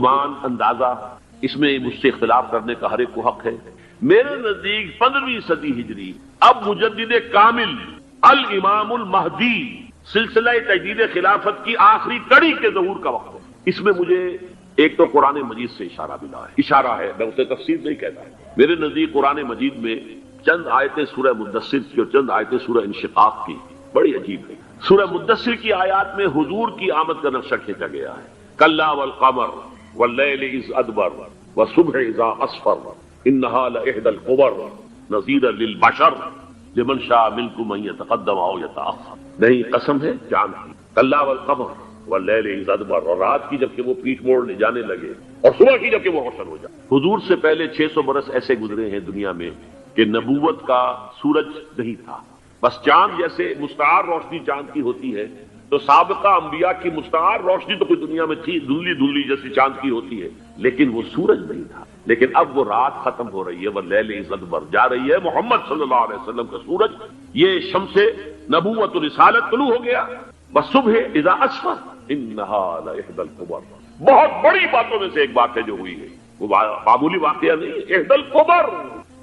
گمان اندازہ اس میں مجھ سے اختلاف کرنے کا ہر ایک کو حق ہے. میرے نزدیک 15ویں صدی ہجری اب مجدد کامل الامام المہدی سلسلہ تجدید خلافت کی آخری کڑی کے ظہور کا وقت ہے. اس میں مجھے ایک تو قرآن مجید سے اشارہ ملا ہے، اشارہ ہے، میں اسے تفسیر نہیں کہتا. میرے نزدیک قرآن مجید میں چند آیتیں سورہ مدثر کی اور چند آیتیں سورہ انشقاق کی بڑی عجیب ہے. سورہ مدثر کی آیات میں حضور کی آمد کا نقشہ کھینچا گیا ہے. کلا والقمر واللیل اذ ادبر والصبح اذا اسفر انہا لإحدى الكبر نذیرا للبشر لمن شاء منکم ان یتقدم او یتأخر. نہیں، قسم ہے چاند کی. کلا والقمر واللیل اذ ادبر، اور رات کی جبکہ وہ پیٹھ موڑ لے جانے لگے اور صبح کی جبکہ وہ روشن ہو جائے. حضور سے پہلے 600 برس ایسے گزرے ہیں دنیا میں کہ نبوت کا سورج نہیں تھا، بس چاند جیسے مستعار روشنی چاند کی ہوتی ہے تو سابقہ انبیاء کی مستعار روشنی تو کوئی دنیا میں تھی، دھندلی دھندلی جیسی چاند کی ہوتی ہے، لیکن وہ سورج نہیں تھا. لیکن اب وہ رات ختم ہو رہی ہے، وہ لیل اذ ادبر جا رہی ہے. محمد صلی اللہ علیہ وسلم کا سورج، یہ شمس نبوت و رسالت طلوع ہو گیا. بس صبح اذا اسفر انہا لإحدى الكبر، بہت بڑی باتوں میں سے ایک بات ہے جو ہوئی ہے، وہ معمولی واقعہ نہیں. احدى الكبر،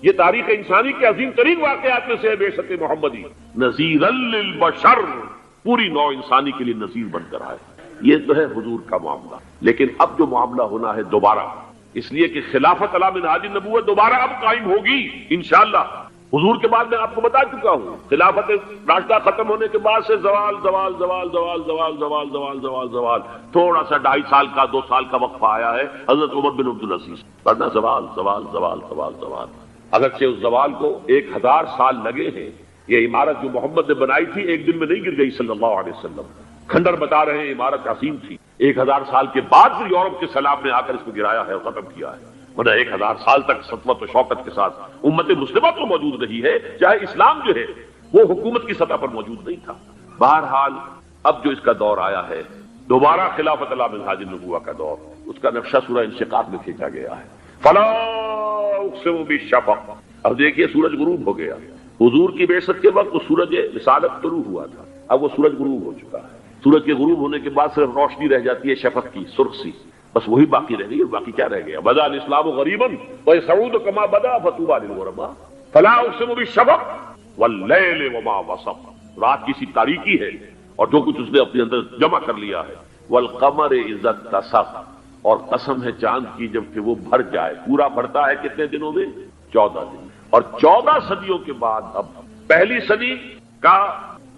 یہ تاریخ انسانی کے عظیم ترین واقعات میں سے ہے. بے شک محمدی نذیرا للبشر، پوری نوع انسانی کے لیے نذیر بن کر آئے. یہ تو ہے حضور کا معاملہ. لیکن اب جو معاملہ ہونا ہے دوبارہ، اس لیے کہ خلافت علی منہاج النبوت دوبارہ اب قائم ہوگی انشاءاللہ. حضور کے بعد میں آپ کو بتا چکا ہوں، خلافت راشدہ ختم ہونے کے بعد سے زوال زوال زوال زوال زوال زوال زوال زوال زوال، تھوڑا سا 2.5 سال کا 2 سال کا وقفہ آیا ہے حضرت عمر بن عبدالعزیز، ورنہ زوال زوال زوال زوال زوال. اگرچہ اس زوال کو 1000 سال لگے ہیں. یہ عمارت جو محمد نے بنائی تھی ایک دن میں نہیں گر گئی صلی اللہ علیہ وسلم. کھنڈر بتا رہے ہیں عمارت عظیم تھی، 1000 سال کے بعد پھر یورپ کے سیلاب نے آ کر اس کو گرایا ہے اور ختم کیا ہے. ورنہ 1000 سال تک سطوت و شوکت کے ساتھ امت مسلمہ تو موجود رہی ہے، چاہے اسلام جو ہے وہ حکومت کی سطح پر موجود نہیں تھا. بہرحال اب جو اس کا دور آیا ہے دوبارہ خلافت علی منہاج النبوۃ کا دور، اس کا نقشہ سورہ انشقاق میں کھینچا گیا ہے. فلا اقسم بالشفق. اب دیکھیے سورج غروب ہو گیا. حضور کی بعثت کے وقت وہ سورج رسالت طلوع ہوا تھا، اب وہ سورج غروب ہو چکا ہے. سورج کے غروب ہونے کے بعد صرف روشنی رہ جاتی ہے شفق کی، سرخ سی، بس وہی باقی رہ گئی. اور باقی کیا رہ گیا؟ بدا الاسلام غریبا ویسعود کما بدا فطوبی للغرباء. فلا اقسم بالشفق واللیل وما وسق. رات کی سی تاریکی ہے اور جو کچھ اس نے اپنے اندر جمع کر لیا ہے. والقمر اذا اتسق، اور قسم ہے چاند کی جب کہ وہ بھر جائے. پورا بھرتا ہے کتنے دنوں میں؟ 14 دن. اور 14 صدیوں کے بعد اب پہلی صدی کا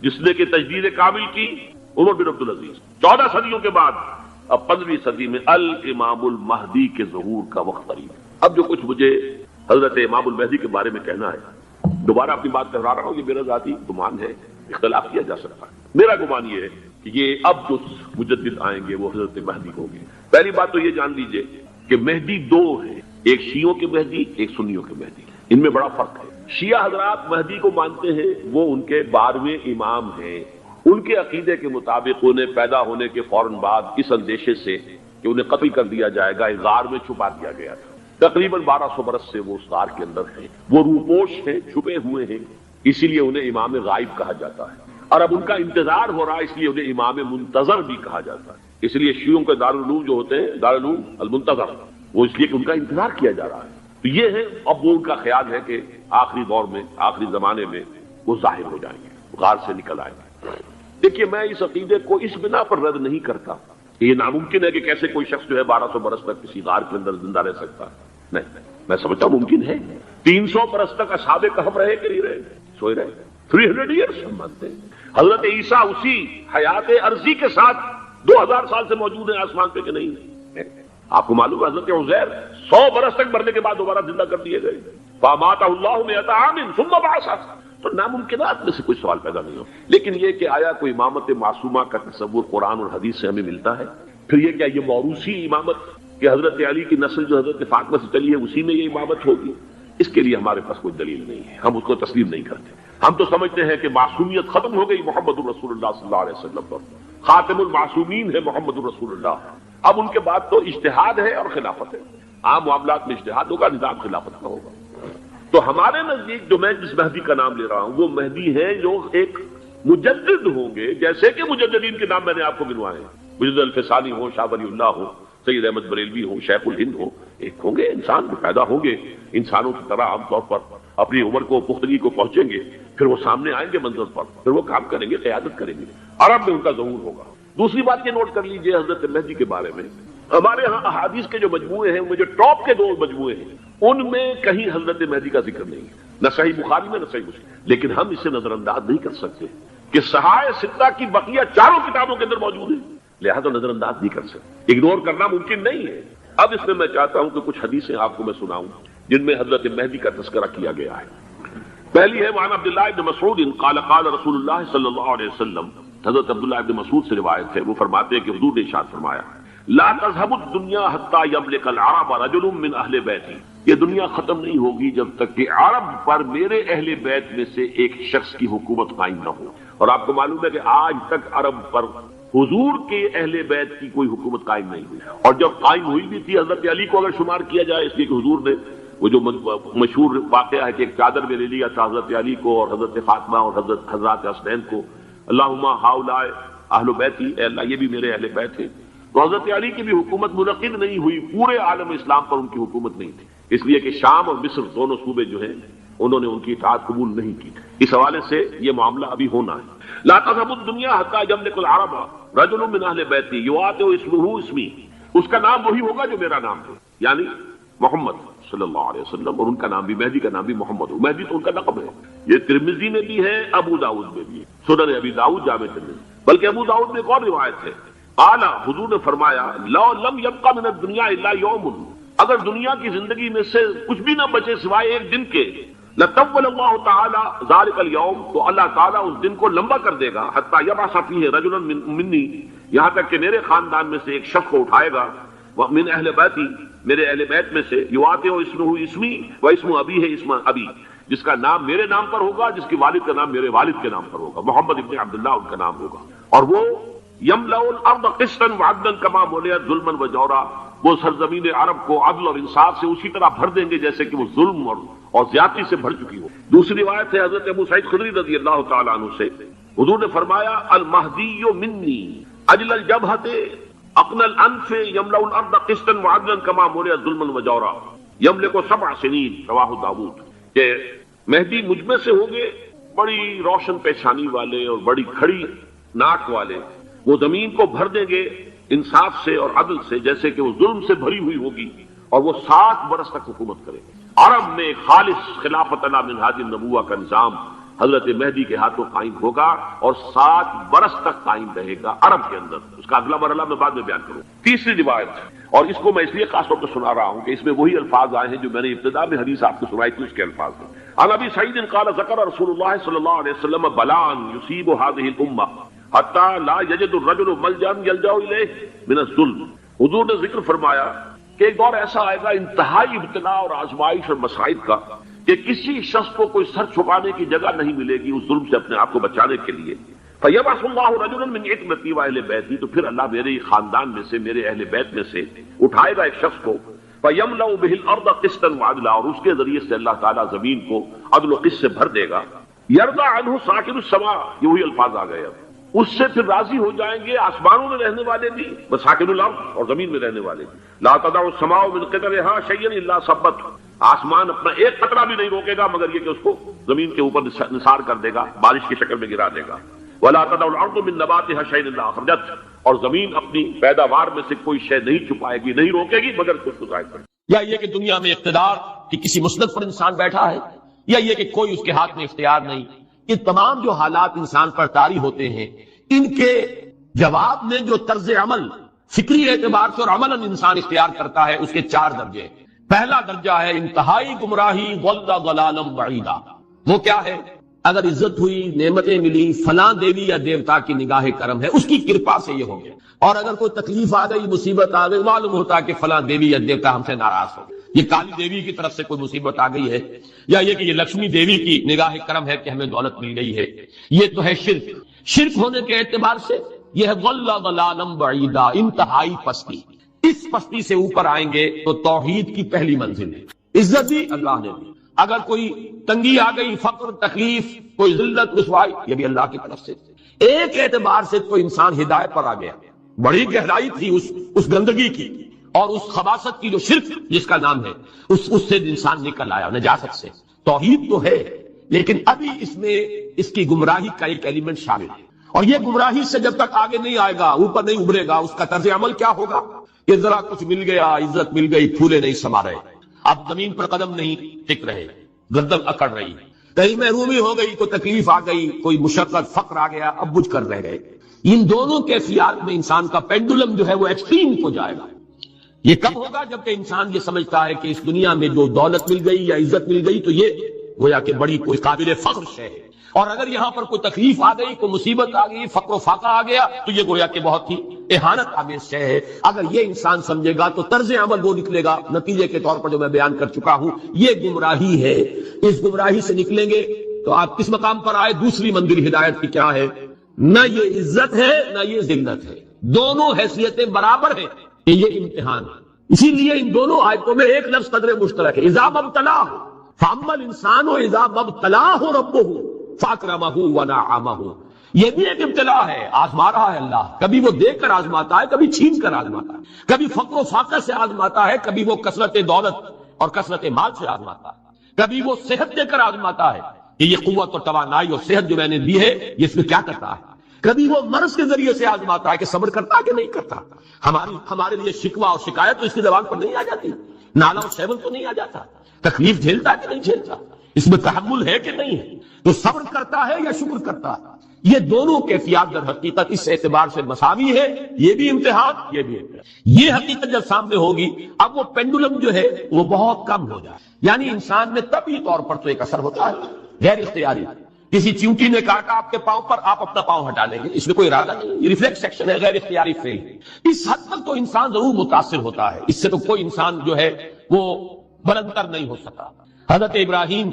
جس نے کہ تجدید کامل کی عمر بن عبدالعزیز، 14 صدیوں کے بعد اب 15ویں صدی میں الامام المہدی کے ظہور کا وقت قریب ہے. اب جو کچھ مجھے حضرت امام المہدی کے بارے میں کہنا ہے، دوبارہ اپنی بات کہہ رہا ہوں، یہ میرا ذاتی گمان ہے، اختلاف کیا جا سکتا ہے. میرا گمان یہ ہے کہ یہ اب جو مجدد آئیں گے وہ حضرت مہدی ہوں گے. پہلی بات تو یہ جان لیجئے کہ مہدی 2 ہیں، ایک شیعوں کے مہدی، ایک سنیوں کے مہدی. ان میں بڑا فرق ہے. شیعہ حضرات مہدی کو مانتے ہیں، وہ ان کے 12ویں امام ہیں. ان کے عقیدے کے مطابق انہیں پیدا ہونے کے فوراً بعد اس اندیشے سے کہ انہیں قتل کر دیا جائے گا ایک غار میں چھپا دیا گیا تھا. تقریباً 1200 برس سے وہ اس غار کے اندر ہیں. وہ روپوش ہیں، چھپے ہوئے ہیں، اسی لیے انہیں امام غائب کہا جاتا ہے. اور اب ان کا انتظار ہو رہا ہے، اس لیے انہیں امام منتظر بھی کہا جاتا ہے. اس لیے شیعوں کے دارالعلوم جو ہوتے ہیں دارالعلوم المنتظر، وہ اس لیے کہ ان کا انتظار کیا جا رہا ہے. تو یہ ہے اب وہ ان کا خیال ہے کہ آخری دور میں، آخری زمانے میں وہ ظاہر ہو جائیں گے، غار سے نکل آئیں گے. دیکھیے میں اس عقیدے کو اس بنا پر رد نہیں کرتا کہ یہ ناممکن ہے کہ کیسے کوئی شخص جو ہے 1200 برس تک کسی غار کے اندر زندہ رہ سکتا ہے. نہیں، میں سمجھتا ہوں ممکن ہے. 300 برس تک اصحاب کہف رہے کہ نہیں رہے؟ سوئے رہے. 300 ایئرس ہم مانتے ہیں. حضرت عیسیٰ اسی حیات عرضی کے ساتھ 2000 سال سے موجود ہیں آسمان پہ کہ نہیں؟ آپ کو معلوم ہے حضرت عزیر 100 برس تک مرنے کے بعد دوبارہ زندہ کر دیے گئے. فاماتہ اللہ 100 عام ثم بعثہ. تو ناممکنات میں سے کوئی سوال پیدا نہیں ہو. لیکن یہ کہ آیا کوئی امامت معصومہ کا تصور قرآن اور حدیث سے ہمیں ملتا ہے؟ پھر یہ کیا یہ موروثی امامت کہ حضرت علی کی نسل جو حضرت فاطمہ سے چلی ہے اسی میں یہ امامت ہوگی؟ اس کے لیے ہمارے پاس کوئی دلیل نہیں ہے، ہم اس کو تسلیم نہیں کرتے. ہم تو سمجھتے ہیں کہ معصومیت ختم ہو گئی محمد الرسول اللہ صلی اللہ علیہ وسلم پر. خاتم المعصومین ہے محمد الرسول اللہ. اب ان کے بعد تو اجتہاد ہے اور خلافت ہے. عام معاملات میں اجتہاد ہوگا، نظام خلافت کا ہوگا. تو ہمارے نزدیک جو میں جس مہدی کا نام لے رہا ہوں وہ مہدی ہیں جو ایک مجدد ہوں گے، جیسے کہ مجددین کے نام میں نے آپ کو گنوائے ہیں. مجدد الفسانی ہو، شاہ ولی اللہ ہو، سید احمد بریلوی ہوں، شیخ الہند ہوں، ایک ہوں گے انسان جو پیدا ہوں گے انسانوں کی طرح عام طور پر اپنی عمر کو پختگی کو پہنچیں گے، پھر وہ سامنے آئیں گے منظر پر، پھر وہ کام کریں گے، قیادت کریں گے، عرب میں ان کا ظہور ہوگا۔ دوسری بات یہ نوٹ کر لیجئے حضرت مہدی کے بارے میں، ہمارے ہاں احادیث کے جو مجموعے ہیں، ان میں جو ٹاپ کے 2 مجموعے ہیں، ان میں کہیں حضرت مہدی کا ذکر نہیں ہے، نہ صحیح بخاری میں نہ صحیح مسلم، لیکن ہم اسے نظر انداز نہیں کر سکتے کہ صحائح ستہ کی بقیہ 4 کتابوں کے اندر موجود ہے، لہذا نظر انداز نہیں کر سکتے، اگنور کرنا ممکن نہیں ہے۔ اب اس میں چاہتا ہوں کہ کچھ حدیثیں آپ کو میں سناؤں جن میں حضرت مہدی کا تذکرہ کیا گیا ہے۔ پہلی ہے وعن عبداللہ ابن مسعود قال قال رسول اللہ صلی اللہ علیہ وسلم، حضرت عبداللہ ابن مسعود سے روایت ہے، وہ فرماتے ہیں کہ حضور نے ارشاد فرمایا لا تذهب الدنيا حتى يملك العرب رجل من اہل بیتی، یہ دنیا ختم نہیں ہوگی جب تک کہ عرب پر میرے اہل بیت میں سے ایک شخص کی حکومت قائم نہ ہو۔ اور آپ کو معلوم ہے کہ آج تک عرب پر حضور کے اہل بیت کی کوئی حکومت قائم نہیں ہوئی، اور جب قائم ہوئی بھی تھی حضرت علی کو اگر شمار کیا جائے، اس لیے کہ حضور نے وہ جو مشہور واقعہ ہے کہ ایک چادر میں لے لیا تھا حضرت علی کو اور حضرت فاطمہ اور حضرات حسنین کو، اللہم ہؤلاء اہل بیتی، اے اللہ یہ بھی میرے اہل بیت ہیں، تو حضرت علی کی بھی حکومت منعقد نہیں ہوئی، پورے عالم اسلام پر ان کی حکومت نہیں تھی، اس لیے کہ شام اور مصر دونوں صوبے جو ہیں انہوں نے ان کی اطاعت قبول نہیں کی۔ اس حوالے سے یہ معاملہ ابھی ہونا ہے۔ لا تذهب الدنيا حتى يملك العرب رجل من اہل بیتی یواطئ اسمہ اسمی، اس کا نام وہی ہوگا جو میرا نام ہے، یعنی محمد صلی اللہ علیہ وسلم، اور ان کا نام بھی مہدی کا نام بھی محمد ہو، مہدی تو ان کا لقب ہے۔ یہ ترمذی میں بھی ہے، ابو داؤد میں بھی ہے، سنن ابی داؤد جامع ترمذی، بلکہ ابو داؤد میں ایک اور روایت ہے، قال حضور نے فرمایا لو لم يبق من الدنيا الا يوم، اگر دنیا کی زندگی میں سے کچھ بھی نہ بچے سوائے ایک دن کے، لطول اللہ تعالی ذلك اليوم، تو اللہ تعالیٰ اس دن کو لمبا کر دے گا، حتى يبعث فيه رجلا مني، یہاں تک کہ میرے خاندان میں سے ایک شخص کو اٹھائے گا، من اہل بیتی، میرے اہل بیت میں سے، یواطئ اسمہ اسمی و اسم ابی ہے اسم ابی، جس کا نام میرے نام پر ہوگا، جس کی والد کا نام میرے والد کے نام پر ہوگا، محمد ابن عبداللہ ان کا نام ہوگا، اور وہ یملأ الارض قسطا وعدلا کما ملئت ظلما وجورا، وہ سرزمین عرب کو عدل اور انصاف سے اسی طرح بھر دیں گے جیسے کہ وہ ظلم اور زیادتی سے بھر چکی ہو۔ دوسری روایت ہے حضرت ابو سعید خدری رضی اللہ تعالی عنہ سے، حضور نے فرمایا المہدی منی اجل الجبہۃ اقنى الانف يملأ الارض قسطا وعدلا كما ملئت ظلما وجورا يملك 7 سنين، رواہ داؤد، کہ مہدی مجھ میں سے ہوں گے بڑی روشن پیشانی والے اور بڑی کھڑی ناک والے، وہ زمین کو بھر دیں گے انصاف سے اور عدل سے جیسے کہ وہ ظلم سے بھری ہوئی ہوگی، اور وہ 7 برس تک حکومت کرے گے۔ عرب میں خالص خلافت علی منہاج النبوہ کا نظام حضرت مہدی کے ہاتھوں قائم ہوگا اور 7 برس تک قائم رہے گا عرب کے اندر، اس کا اگلا مرحلہ میں بعد میں بیان کروں۔ تیسری روایت، اور اس کو میں اس لیے خاص طور پر سنا رہا ہوں کہ اس میں وہی الفاظ آئے ہیں جو میں نے ابتدا میں حدیث آپ کو سنائی تھی، اس کے الفاظ ہیں۔ عن ابی سعید قال ذکر رسول اللہ صلی اللہ علیہ وسلم بلاء یصیب هذه الامہ حتی لا یجد الرجل ملجا یلجا الیہ من الظلم، حضور نے ذکر فرمایا کہ ایک دور ایسا آئے گا انتہائی ابتلا اور آزمائش اور مصائب کا کہ کسی شخص کو کوئی سر چھپانے کی جگہ نہیں ملے گی اس ظلم سے اپنے آپ کو بچانے کے لیے۔ فَيَبْعَثُ اللَّهُ رَجُلًا مِنْ عِتْرَتِي وَأَهْلِ بَيْتِي، تو پھر اللہ میرے خاندان میں سے میرے اہل بیت میں سے اٹھائے گا ایک شخص کو، فَيَمْلَأُ بِهِ الْأَرْضَ قِسْطًا وَعَدْلًا، اور اس کے ذریعے سے اللہ تعالیٰ زمین کو عدل و قسط سے بھر دے گا۔ يَرْضَى عَنْهُ سَاكِنُ السَّمَاءِ، یہ وہی الفاظ آ گئے، اب اس سے پھر راضی ہو جائیں گے آسمانوں میں رہنے والے بھی، وساکن الارض، اور زمین میں رہنے والے بھی۔ لا تدع السماء من قطرها شيئا الا ثبت، آسمان اپنا ایک قطرہ بھی نہیں روکے گا مگر یہ کہ اس کو زمین کے اوپر نثار کر دے گا، بارش کی شکل میں گرا دے گا۔ ولا تدع الارض من نباتها شيئا الا اخرجت، اور زمین اپنی پیداوار میں سے کوئی شے نہیں چھپائے گی، نہیں روکے گی مگر کچھ تو ظاہر کرے گی۔ یا یہ کہ دنیا میں اقتدار کہ کسی مسند پر انسان بیٹھا ہے، یا یہ کہ کوئی اس کے ہاتھ میں اختیار نہیں، یہ تمام جو حالات انسان پر طاری ہوتے ہیں، ان کے جواب میں جو طرز عمل فکری اعتبار سے اور عملاً انسان اختیار کرتا ہے، اس کے 4 درجے۔ پہلا درجہ ہے انتہائی گمراہی، ضل ضلالا بعیدا، وہ کیا ہے؟ اگر عزت ہوئی، نعمتیں ملی، فلاں دیوی یا دیوتا کی نگاہ کرم ہے، اس کی کرپا سے یہ ہو گیا، اور اگر کوئی تکلیف آ گئی، مصیبت آ گئی، معلوم ہوتا ہے کہ فلاں دیوی یا دیوتا ہم سے ناراض ہو گیا، یہ کالی دیوی کی طرف سے کوئی مصیبت آ گئی ہے، یا یہ کہ یہ لکشمی دیوی کی نگاہ کرم ہے کہ ہمیں دولت مل گئی ہے۔ یہ تو ہے شرک۔ شرک ہونے کے اعتبار سے یہ ہے ضل ضلالا بعیدا، انتہائی پستی۔ اس پستی سے اوپر آئیں گے تو توحید کی پہلی منزل ہے۔ عزت بھی اللہ نے دی، اگر کوئی تنگی آ گئی، فقر، تکلیف، کوئی ذلت، رسوائی، یہ بھی اللہ کی طرف سے۔ ایک اعتبار سے تو انسان ہدایت پر آ گیا، بڑی گہرائی تھی اس گندگی کی، اور اس خباثت کی جو شرک جس کا نام ہے اس سے انسان نکل آیا نجاست سے. توحید تو ہے لیکن ابھی اس میں اس کی گمراہی کا ایک ایلیمنٹ شامل ہے، اور یہ گمراہی سے جب تک آگے نہیں آئے گا، اوپر نہیں ابھرے گا، اس کا طرز عمل کیا ہوگا کہ ذرا کچھ مل گیا، عزت مل گئی، پھولے نہیں سما رہے، اب زمین پر قدم نہیں ٹک رہے، گردن اکڑ رہی، کہیں محرومی ہو گئی، کوئی تکلیف آ گئی، کوئی مشقت فقر آ گیا، اب بجھ کر رہ گئے. ان دونوں کیفیات میں انسان کا پینڈولم جو ہے وہ ایکسٹریم کو جائے گا. یہ کب ہوگا؟ جبکہ انسان یہ سمجھتا ہے کہ اس دنیا میں جو دولت مل گئی یا عزت مل گئی تو یہ گویا کہ بڑی کوئی قابل فخر ہے، اور اگر یہاں پر کوئی تکلیف آ گئی، کوئی مصیبت آ گئی، فقر و فاقہ آ گیا تو یہ گویا کہ بہت ہی اہانت آمیز شے ہے. اگر یہ انسان سمجھے گا تو طرز عمل وہ نکلے گا نتیجے کے طور پر جو میں بیان کر چکا ہوں. یہ گمراہی ہے. اس گمراہی سے نکلیں گے تو آپ کس مقام پر آئے؟ دوسری منزل ہدایت کی کیا ہے؟ نہ یہ عزت ہے نہ یہ ذلت ہے، دونوں حیثیتیں برابر ہیں. یہ امتحان ہے. اسی لیے ان دونوں آیتوں میں ایک لفظ قدر مشترک ہے، اذا مبتلاہ فاما الانسان اذا مبتلاہ ربہ فاکرمہ ونعمہ. یہ بھی ایک ابتلا ہے، آزما رہا ہے اللہ. کبھی وہ دے کر آزماتا ہے، کبھی چھین کر آزماتا ہے، کبھی فقر و فاقہ سے آزماتا ہے، کبھی وہ کثرت دولت اور کثرت مال سے آزماتا ہے، کبھی وہ صحت دے کر آزماتا ہے کہ یہ قوت اور توانائی اور صحت جو میں نے دی ہے یہ اس میں کیا کرتا ہے، کبھی وہ مرض کے ذریعے سے آزماتا ہے کہ صبر کرتا ہے کہ نہیں کرتا. ہمارے لیے شکوہ اور شکایت تو اس کی زبان پر نہیں آ جاتی، نالا اور شیون تو نہیں آ جاتا، تکلیف جھیلتا ہے کہ نہیں جھیلتا، اس میں تحمل ہے کہ نہیں ہے، تو صبر کرتا ہے یا شکر کرتا ہے. یہ دونوں کیفیات در حقیقت اس اعتبار سے مساوی ہے. یہ بھی امتحان، یہ بھی امتحان. یہ حقیقت جب سامنے ہوگی اب وہ پینڈولم جو ہے وہ بہت کم ہو جائے. یعنی انسان میں طبعی طور پر تو ایک اثر ہوتا ہے غیر اختیاری. کسی چیونٹی نے کاٹا آپ کے پاؤں پر، آپ اپنا پاؤں ہٹا لیں گے، اس میں کوئی ارادہ نہیں، یہ ریفلیکس ایکشن ہے، غیر اختیاری فیل. اس حد تک تو انسان ضرور متاثر ہوتا ہے، اس سے تو کوئی انسان جو ہے وہ بلندتر نہیں ہو سکا. حضرت ابراہیم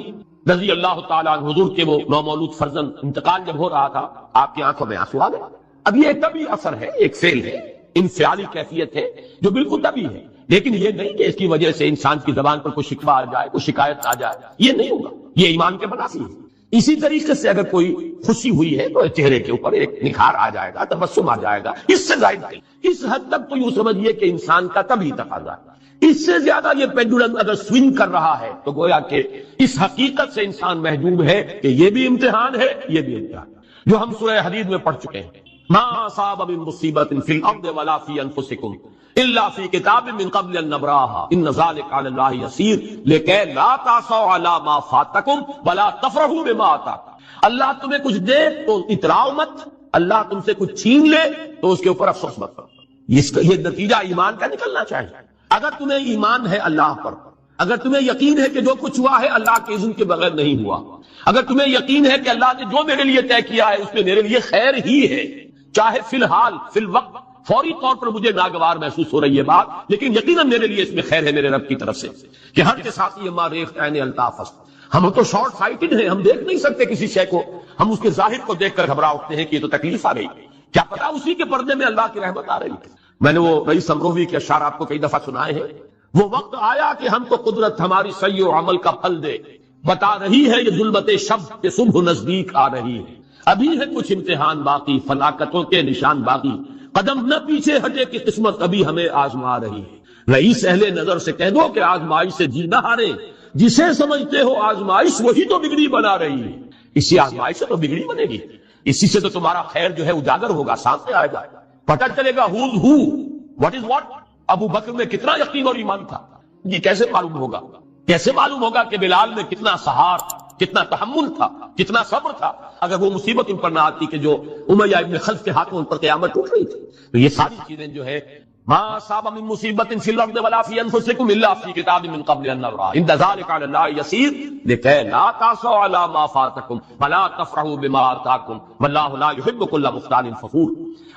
رضی اللہ تعالیٰ عنہ حضور کے وہ نومولود فرزند انتقال جب ہو رہا تھا، آپ کی آنکھوں میں آنسو آ گئے. اب یہ طبعی اثر ہے، ایک فیل ہے، انفعالی کیفیت ہے جو بالکل طبعی ہے، لیکن یہ نہیں کہ اس کی وجہ سے انسان کی زبان پر کوئی شکوہ آ جائے، کوئی شکایت آ جائے، یہ نہیں ہوگا. یہ ایمان کے منافی ہے. اسی طریقے سے اگر کوئی خوشی ہوئی ہے تو چہرے کے اوپر ایک نکھار آ جائے گا، تبسم آ جائے گا، اس سے زائد نہیں. اس حد تک تو یوں سمجھیے کہ انسان کا طبعی تقاضا ہے. اس سے زیادہ یہ پینڈولم اگر سوئنگ کر رہا ہے تو گویا کہ اس حقیقت سے انسان محجوب ہے کہ یہ بھی امتحان ہے، یہ بھی امتحان جو ہم سورہ حدید میں پڑھ چکے ہیں. ما اصاب من مصیبت فی الارض ولا فی انفسکم الا فی کتاب من قبل ان نبراها ان ذلک علی اللہ یسیر لکی لا تعصوا علی ما فاتکم ولا تفرحوا بما آتاکم. اللہ تمہیں کچھ دے تو اتراؤ مت، اللہ تم سے کچھ چھین لے تو اس کے اوپر افسوس مت کرو. یہ نتیجہ ایمان کا نکلنا چاہیے. اگر تمہیں ایمان ہے اللہ پر، اگر تمہیں یقین ہے کہ جو کچھ ہوا ہے اللہ کے اذن کے بغیر نہیں ہوا، اگر تمہیں یقین ہے کہ اللہ نے جو میرے لیے طے کیا ہے اس میں میرے لیے خیر ہی ہے، چاہے فی الحال فی الوقت فوری طور پر مجھے ناگوار محسوس ہو رہی ہے بات، لیکن یقیناً میرے لیے اس میں خیر ہے میرے رب کی طرف سے کہ ہر کے ساتھ یہ ماریخ عین الطاف است. ہم تو شارٹ سائٹڈ ہیں، ہم دیکھ نہیں سکتے کسی شے کو، ہم اس کے ظاہر کو دیکھ کر گھبرا اٹھتے ہیں کہ یہ تو تکلیف آ گئی، کیا پتا اسی کے پردے میں اللہ کی رحمت آ رہی ہے. میں نے وہ رئیس امروی کے اشعار آپ کو کئی دفعہ سنائے ہیں. وہ وقت آیا کہ ہم کو قدرت ہماری سعی و عمل کا پھل دے، بتا رہی ہے یہ ظلمت شب کہ صبح نزدیک آ رہی ہے. ابھی ہے کچھ امتحان باقی، فلاکتوں کے نشان باقی، قدم نہ پیچھے ہٹے کہ قسمت ابھی ہمیں آزما رہی ہے. رئیس اہل نظر سے کہہ دو کہ آزمائش سے جی نہ ہارے، جسے سمجھتے ہو آزمائش وہی تو بگڑی بنا رہی ہے. اسی آزمائش سے تو بگڑی بنے گی، اسی سے تو تمہارا خیر جو ہے اجاگر ہوگا، سامنے آئے گا، پتہ چلے گا who's who, what is what. ابو بکر میں کتنا یقین اور ایمان تھا، یہ کیسے معلوم ہوگا؟ کیسے معلوم ہوگا کہ بلال میں کتنا سہار، کتنا تحمل تھا، کتنا صبر تھا، اگر وہ مصیبت ان پر نہ آتی کہ جو امیہ ابن خلف کے ہاتھوں ان پر قیامت ٹوٹ رہی تھی. تو یہ ساری چیزیں جو ہے ما اصاب من مصیبت فی الارض ولا فی انفسکم الا فی کتاب من قبل ان نبراها ان ذلک علی اللہ یسیر لکی لا تعصوا علی ما فاتکم ولا تفرحوا بما آتاکم واللہ لا یحب کل مختال فخور.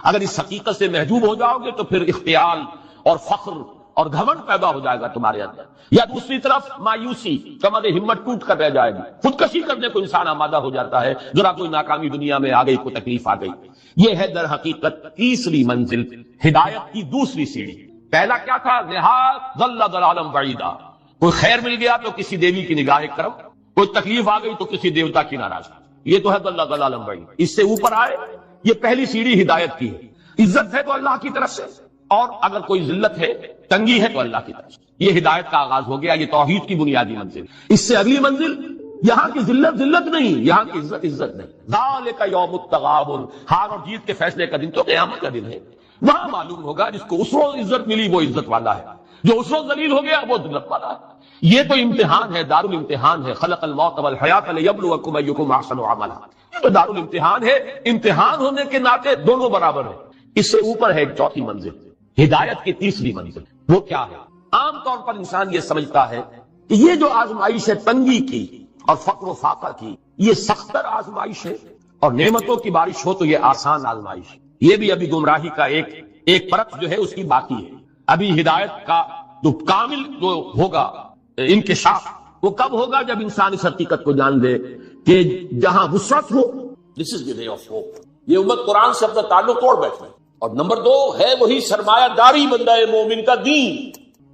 اگر اس حقیقت سے محجوب ہو جاؤ گے تو پھر اختیال اور فخر اور گھمنڈ پیدا ہو جائے گا تمہارے اندر، یا دوسری طرف مایوسی، کمر ہمت ٹوٹ کر رہ جائے گی، خودکشی کرنے کو انسان آمادہ ہو جاتا ہے ذرا کوئی ناکامی دنیا میں آ گئی، کوئی تکلیف آ گئی. یہ ہے در حقیقت تیسری منزل، ہدایت کی دوسری سیڑھی. پہلا کیا تھا؟ نہاد ضل ضلالا بعیدا. کوئی خیر مل گیا تو کسی دیوی کی نگاہ کرم، کوئی تکلیف آ گئی تو کسی دیوتا کی ناراضگی. یہ تو ہے ضل ضلالا بعیدا. اس سے اوپر آئے، یہ پہلی سیڑھی ہدایت کی ہے. عزت ہے تو اللہ کی طرف سے، اور اگر کوئی ذلت ہے، تنگی ہے تو اللہ کی طرف سے۔ یہ ہدایت کا آغاز ہو گیا، یہ توحید کی بنیادی منزل۔ اس سے اگلی منزل یہاں کی ذلت ذلت نہیں، یہاں کی عزت عزت نہیں۔ ذالک یوم التغابن، ہار اور جیت کے فیصلے کا دن تو قیامت کا دن ہے۔ وہاں معلوم ہوگا جس کو اس روز عزت ملی وہ عزت والا ہے، جو اس روز ذلیل ہو گیا وہ ذلت والا ہے۔ یہ تو امتحان ہے، دارالامتحان ہے۔ خلق الموت والحیات لیبلوکم ایکم احسن عملا، تو دارالامتحان ہے۔ امتحان ہونے کے ناطے دونوں برابر ہیں۔ اس سے اوپر ہے ایک چوتھی منزل، ہدایت کی تیسری منزل۔ وہ کیا ہے؟ عام طور پر انسان یہ سمجھتا ہے کہ یہ جو آزمائش ہے تنگی کی اور فقر و فاقہ کی، یہ سختر آزمائش ہے، اور نعمتوں کی بارش ہو تو یہ آسان آزمائش ہے۔ یہ بھی ابھی گمراہی کا ایک پرت جو ہے اس کی باقی ہے۔ ابھی ہدایت کا جو کامل جو ہوگا انکشاف وہ کب ہوگا؟ جب انسان اس حقیقت کو جان لے کہ جہاں وسعت ہو، دس از دی رے آف ہوپ۔ یہ امت قرآن سے اپنا تعلق توڑ بیٹھے، اور نمبر 2 ہے وہی سرمایہ داری بندہ مومن کا دین۔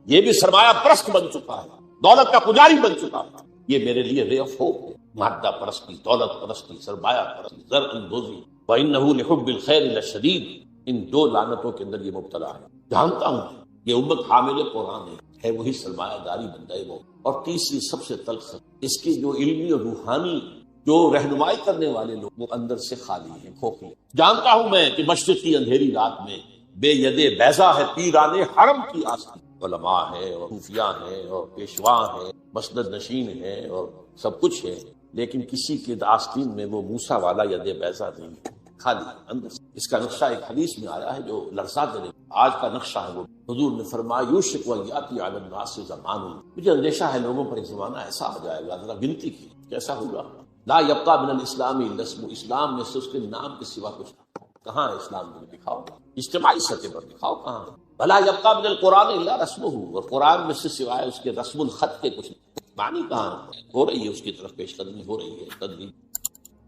یہ بھی سرمایہ پرست بن چکا ہے، دولت کا پجاری بن چکا ہے۔ یہ میرے لیے رے آف ہوپ ہے۔ مادہ پرستی، دولت پرستی، سرمایہ پرستی، زر اندوزی، وَإِنَّهُ لِحُبِّ الْخَيْرِ لَشَدِيدٌ، ان دو لعنتوں کے اندر یہ مبتلا ہے۔ جانتا ہوں یہ امت حامل قرآن ہے وہی سرمایہ داری بندہ وہ۔ اور تیسری سب سے تلخ، اس کی جو علمی اور روحانی جو رہنمائی کرنے والے لوگ وہ اندر سے خالی ہیں، کھوکھلے۔ جانتا ہوں میں کہ مشرق کی اندھیری رات میں بے ید بیضا ہے پیران حرم کی آستین، علماء ہیں اور صوفیاء ہیں اور پیشوا ہیں، مسند نشین ہیں اور سب کچھ ہے، لیکن کسی کے آستین میں وہ موسیٰ والا ید بیضا نہیں، خالی اندر سے۔ اس کا نقشہ ایک حدیث میں آیا ہے جو لرزا دے۔ آج کا نقشہ ہے وہ، حضور نے فرمایا یوشک ویاتی علی الناس زمان، مجھے اندیشہ ہے لوگوں پر ایک زمانہ ایسا آ جائے گا، ذرا گنتی کی کیسا ہوگا۔ لا یبقى من الاسلام الا اسم، اسلام میں سے اس کے نام کے سوا کچھ نہیں۔ کہاں ہے اسلام میں دکھاؤ، اجتماعی سطح پر دکھاؤ کہاں ہے۔ بھلا یبقى من القرآن الا رسمہ، اور قرآن میں سے سوائے اس کے رسم الخط کے کچھ نہیں۔ معنی کہاں ہو رہی ہے، اس کی طرف پیش قدمی ہو رہی ہے تدریج،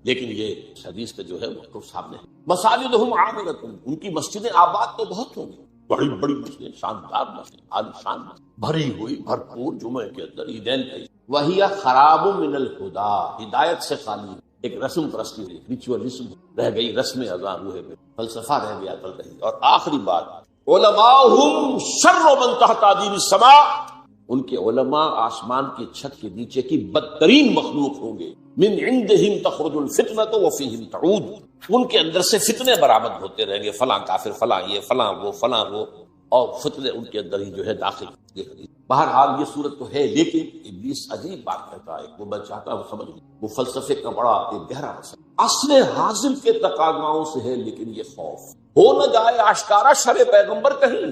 لیکن یہ حدیث کا جو ہے وہ سامنے ہے۔ مساجدہم عامرۃ، ان کی مسجدیں آباد تو بہت ہوں گی، بڑی بڑی مسجدیں، شاندار مسجد، عالی شان مسجد، بھری ہوئی بھرپور، جمعے کے اندر عیدین کا وہی خراب من الہدا، ہدایت سے خالی، ایک رسم پرستی، ریچولزم رہ گئی، رسم اذان ہوئے پہ فلسفہ رہ گیا تل رہی۔ اور آخری بات، علماؤہم شر من تحت عدیم السماء، ان کے علماء آسمان کی چھت کے نیچے کی بدترین مخلوق ہوں گے۔ من عندہم تخرج الفتنۃ وفیہم تعود، ان کے اندر سے فتنے برآمد ہوتے رہیں گے، فلاں کافر، فلاں یہ، فلاں وہ، فلاں وہ، اور فتنے ان کے اندر ہی جو ہے داخل۔ بہرحال یہ صورت تو ہے، لیکن ابلیس عجیب بات کرتا ہے، وہ میں چاہتا ہوں سمجھ، وہ فلسفے کا بڑا ایک گہرا مسئلہ اصل حاصل کے تقاضاؤں سے ہے، لیکن یہ خوف ہو نہ جائے آشکارا شر پیغمبر کہیں۔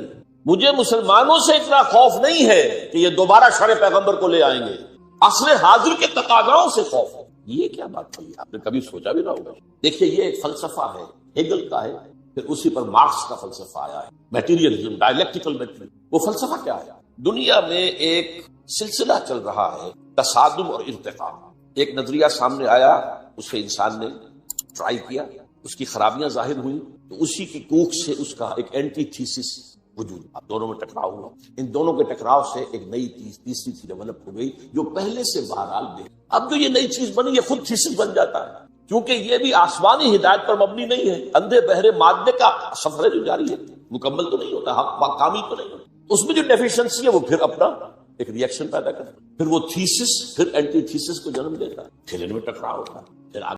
مجھے مسلمانوں سے اتنا خوف نہیں ہے کہ یہ دوبارہ شر پیغمبر کو لے آئیں گے، اصل حاضر کے تقاضاؤں سے خوف ہے۔ یہ کیا بات ہے، آپ نے کبھی سوچا بھی نہ ہوگا۔ دیکھیے یہ ایک فلسفہ ہے، ہیگل کا ہے، پھر اسی پر مارکس کا فلسفہ آیا ہے، میٹیریلزم، ڈائلیکٹیکل میٹریل۔ وہ فلسفہ کیا ہے؟ دنیا میں ایک سلسلہ چل رہا ہے، تصادم اور ارتقاء۔ ایک نظریہ سامنے آیا، اسے انسان نے ٹرائی کیا، اس کی خرابیاں ظاہر ہوئیں، تو اسی کی کوکھ سے اس کا ایک اینٹی تھیسس وجود، اب دونوں میں ٹکراؤ ہوا، ان دونوں کے ٹکراؤ سے ایک نئی تیسری چیز ڈیولپ ہو گئی، جو پہلے سے بہرحال دے۔ اب جو یہ نئی چیز بنی یہ خود تھیسس بن جاتا ہے، کیونکہ یہ بھی آسمانی ہدایت پر مبنی نہیں ہے، اندھے بہرے مادے کا سفر جو جاری ہے، مکمل تو نہیں ہوتا، حق کامل تو نہیں ہوتا، اس میں جو ڈیفیشنسی ہے وہ پھر اپنا ایک ری ایکشن پیدا کرتا ہے، پھر وہ تھیسس پھر اینٹی تھیسس کو جنم دیتا ہے، پھر ان میں ٹکراؤ ہوتا ہے، پھر